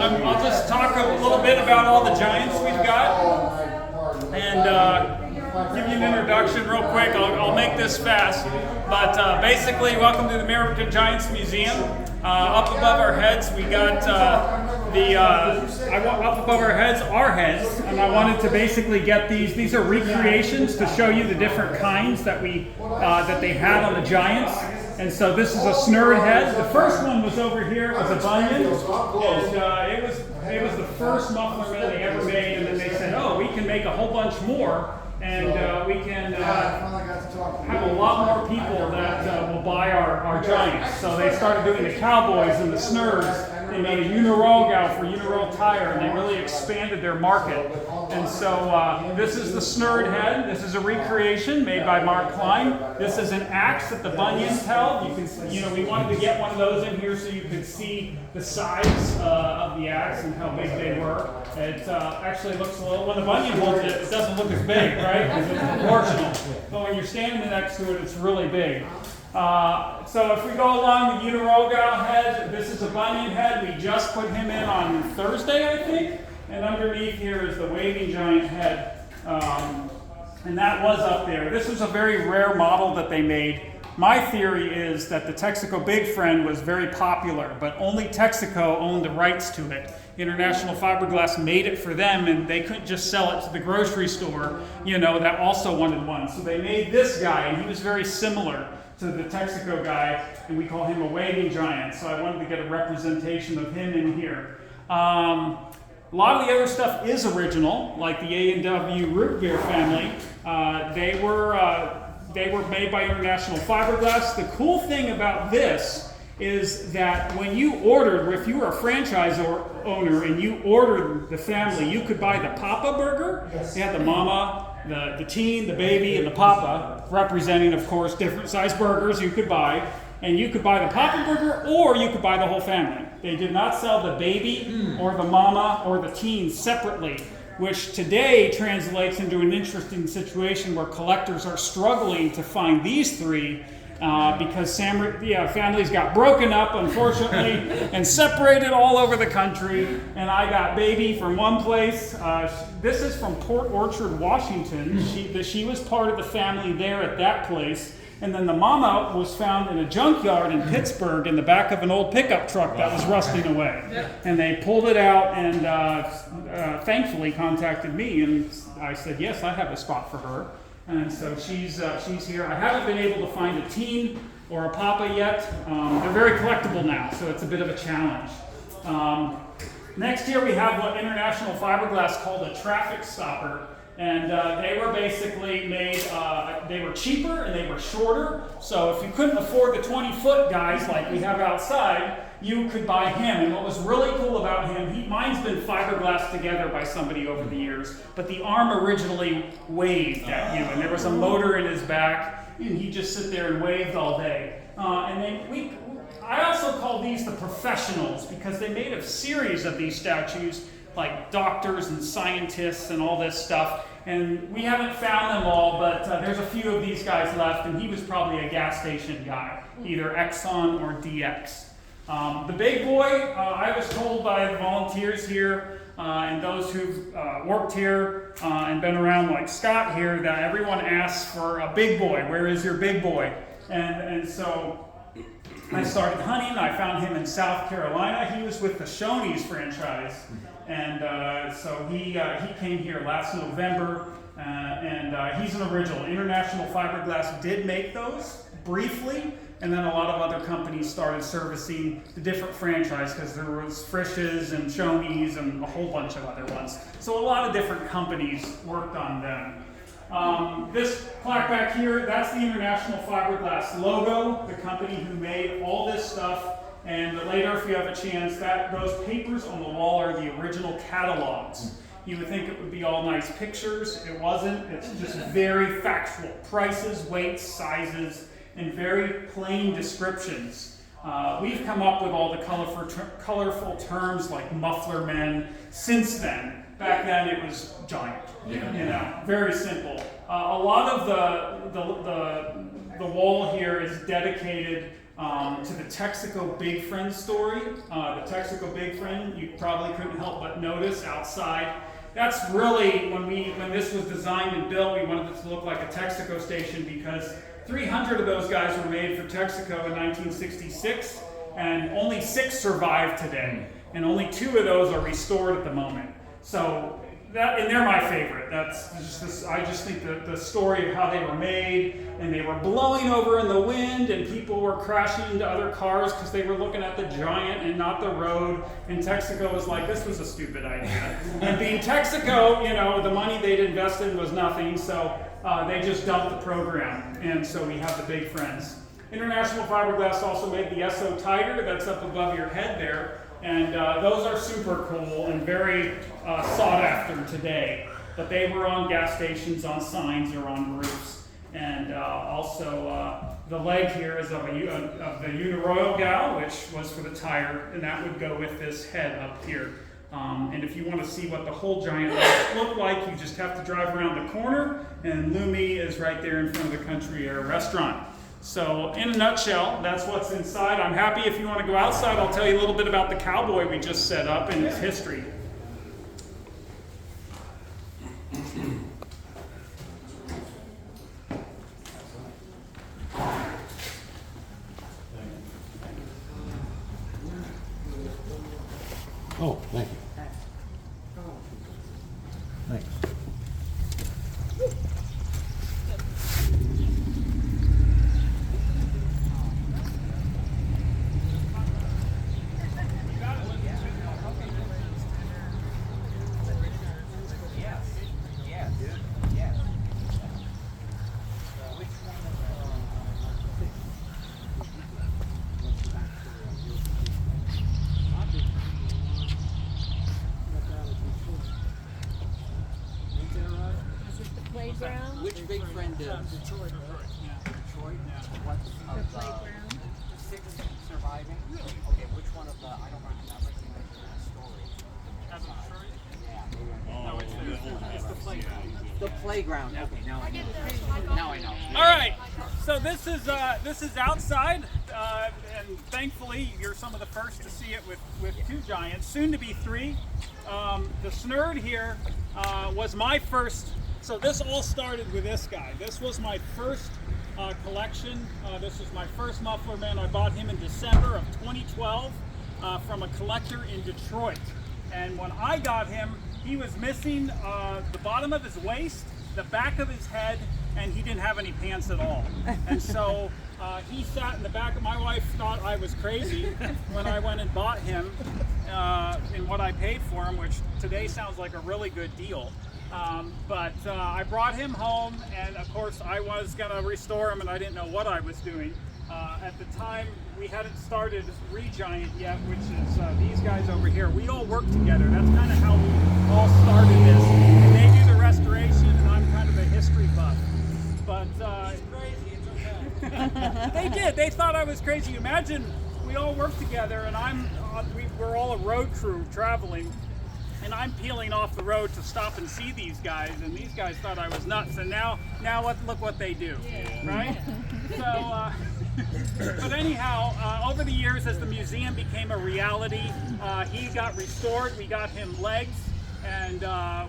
I'll just talk a little bit about all the giants we've got and give you an introduction real quick. I'll make this fast. But basically, welcome to the American Giants Museum. Up above our heads, we got up above our heads, and I wanted to basically get these. These are recreations to show you the different kinds that they had on the Giants. And so this is a snurred head. The first one was over here. It was a bunion, and it was the first muffler man they ever made. And then they said, "Oh, we can make a whole bunch more, and we can have a lot more people that will buy our Giants." So they started doing the Cowboys and the snurrs. They made a Uniroyal for Uniroyal Tire, and they really expanded their market. And so this is the snurred head. This is a recreation made by Mark Klein. This is an axe that the bunions held. We wanted to get one of those in here so you could see the size of the axe and how big they were. It actually looks a little, when the bunion holds it, it doesn't look as big, right? Because it's proportional. But when you're standing next to it, it's really big. So if we go along the Uniroyal head, this is a bunion head. We just put him in on Thursday, I think. And underneath here is the waving giant head. And that was up there. This was a very rare model that they made. My theory is that the Texaco Big Friend was very popular, but only Texaco owned the rights to it. International Fiberglass made it for them, and they couldn't just sell it to the grocery store, that also wanted one. So they made this guy, and he was very similar to the Texaco guy, and we call him a waving giant. So I wanted to get a representation of him in here. A lot of the other stuff is original, like the A&W root beer family. They were made by International Fiberglass. The cool thing about this is that when you ordered, if you were a franchise owner and you ordered the family, you could buy the Papa Burger. They had the mama, the teen, the baby, and the Papa, representing, of course, different size burgers you could buy. And you could buy the Papa Burger, or you could buy the whole family. They did not sell the baby or the mama or the teen separately, which today translates into an interesting situation where collectors are struggling to find these three because families got broken up, unfortunately, and separated all over the country. And I got baby from one place. This is from Port Orchard, Washington. She was part of the family there at that place. And then the mama was found in a junkyard in Pittsburgh in the back of an old pickup truck that was rusting away. And they pulled it out and thankfully contacted me. And I said, yes, I have a spot for her. And so she's here. I haven't been able to find a teen or a Papa yet. They're very collectible now, so it's a bit of a challenge. Next here we have what International Fiberglass called a traffic stopper. And they were basically made, they were cheaper and they were shorter. So if you couldn't afford the 20-foot guys like we have outside, you could buy him. And what was really cool about him, mine's been fiberglassed together by somebody over the years, but the arm originally waved at you. And there was a motor in his back, and he'd just sit there and waved all day. I also call these the professionals because they made a series of these statues, like doctors and scientists and all this stuff. And we haven't found them all, but there's a few of these guys left, and he was probably a gas station guy, either Exxon or DX. The big boy, I was told by the volunteers here and those who've worked here and been around like Scott here, that everyone asks for a big boy. Where is your big boy? And so I started hunting. I found him in South Carolina. He was with the Shoney's franchise. And so he came here last November, and he's an original. International Fiberglass did make those briefly, and then a lot of other companies started servicing the different franchise because there was Frisch's and Shoney's and a whole bunch of other ones. So a lot of different companies worked on them. This plaque back here, that's the International Fiberglass logo, the company who made all this stuff. And later, if you have a chance, those papers on the wall are the original catalogs. You would think it would be all nice pictures. It wasn't. It's just very factual. Prices, weights, sizes, and very plain descriptions. We've come up with all the colorful terms like muffler men since then. Back then, it was giant. Very simple. A lot of the wall here is dedicated to the Texaco Big Friend story. The Texaco Big Friend, you probably couldn't help but notice outside. That's really, when this was designed and built, we wanted it to look like a Texaco station because 300 of those guys were made for Texaco in 1966, and only 6 survive today, and only 2 of those are restored at the moment. So and they're my favorite. That's just this, I just think the story of how they were made, and they were blowing over in the wind, and people were crashing into other cars because they were looking at the Giant and not the road. And Texaco was like, this was a stupid idea. And being Texaco, the money they'd invested was nothing, so they just dumped the program. And so we have the Big Friends. International Fiberglass also made the SO Tiger, that's up above your head there. And those are super cool and very sought after today. But they were on gas stations, on signs, or on roofs. And also the leg here is of the Uniroyal Gal, which was for the tire, and that would go with this head up here. And if you want to see what the whole Giant look like, you just have to drive around the corner, and Lumi is right there in front of the Country Air restaurant. So in a nutshell, that's what's inside. I'm happy if you want to go outside, I'll tell you a little bit about the cowboy we just set up and its history. Oh, thank you. Thanks. Playground? Which Big Friend is? Detroit. Detroit? What's The of playground? the 6 surviving? Okay, which one of the, I don't remember, I'm not recognizing that story. It's the playground. The playground, okay, now I know. All right, so this is outside, and thankfully you're some of the first to see it with 2 Giants, soon to be 3. The Snurd here was my first. So this all started with this guy. This was my first collection. This was my first Muffler Man. I bought him in December of 2012 from a collector in Detroit. And when I got him, he was missing the bottom of his waist, the back of his head, and he didn't have any pants at all. And so he sat in the back. My wife thought I was crazy when I went and bought him in what I paid for him, which today sounds like a really good deal. But I brought him home, and of course I was going to restore him, and I didn't know what I was doing. At the time, we hadn't started Re-Giant yet, which is these guys over here. We all work together. That's kind of how we all started this. And they do the restoration, and I'm kind of a history buff. But he's crazy. It's okay. They did. They thought I was crazy. Imagine we all work together, and we're all a road crew traveling. And I'm peeling off the road to stop and see these guys, and these guys thought I was nuts. And now look what they do, right? So, but anyhow, over the years, as the museum became a reality, he got restored. We got him legs, and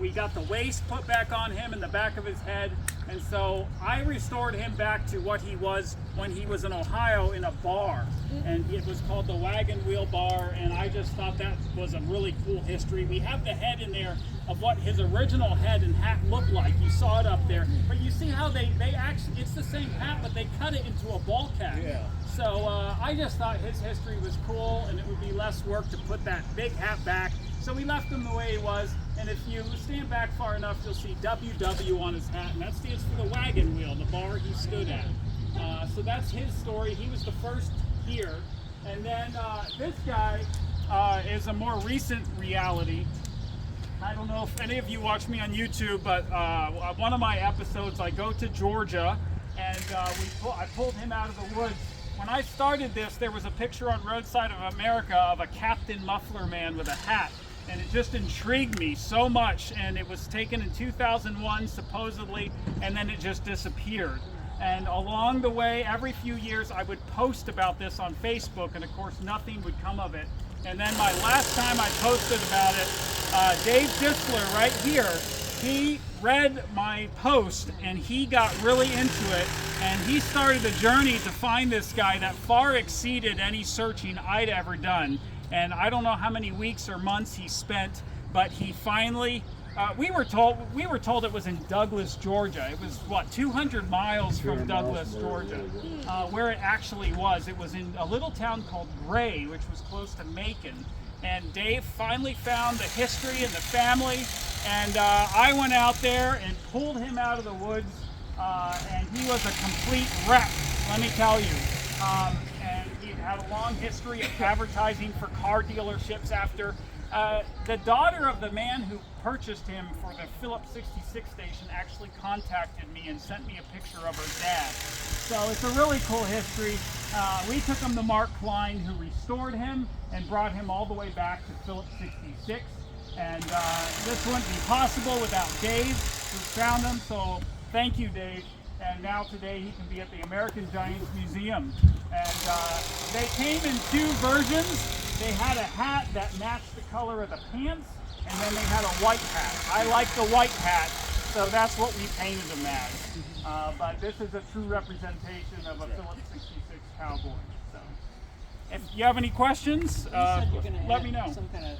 we got the waist put back on him and the back of his head. And so I restored him back to what he was when he was in Ohio in a bar, and it was called the Wagon Wheel Bar, and I just thought that was a really cool history. We have the head in there of what his original head and hat looked like. You saw it up there, but you see how they actually, it's the same hat, but they cut it into a ball cap. Yeah. So I just thought his history was cool, and it would be less work to put that big hat back. So we left him the way he was, and if you stand back far enough, you'll see WW on his hat, and that stands for the wagon wheel, the bar he stood at. So that's his story. He was the first here. And then this guy is a more recent reality. I don't know if any of you watch me on YouTube, but one of my episodes, I go to Georgia, and I pulled him out of the woods. When I started this, there was a picture on Roadside of America of a Captain Muffler Man with a hat. And it just intrigued me so much, and it was taken in 2001 supposedly, and then it just disappeared. And along the way, every few years, I would post about this on Facebook, and of course, nothing would come of it. And then my last time I posted about it, Dave Disler right here, he read my post and he got really into it, and he started a journey to find this guy that far exceeded any searching I'd ever done. And I don't know how many weeks or months he spent, but he finally, we were told it was in Douglas, Georgia. It was what, 200 miles from Douglas, Georgia, where it actually was. It was in a little town called Gray, which was close to Macon. And Dave finally found the history and the family, and I went out there and pulled him out of the woods, and he was a complete wreck, let me tell you. And he had a long history of advertising for car dealerships after. The daughter of the man who purchased him for the Phillips 66 station actually contacted me and sent me a picture of her dad. So it's a really cool history. We took him to Mark Klein, who restored him and brought him all the way back to Phillips 66. And this wouldn't be possible without Dave, who found him. So thank you, Dave. And now today he can be at the American Giants Museum. And they came in two versions. They had a hat that matched the color of the pants, and then they had a white hat. I like the white hat, so that's what we painted them as. But this is a true representation of a Phillips 66 cowboy. So, if you have any questions, You said you're gonna let add me know. Some kind of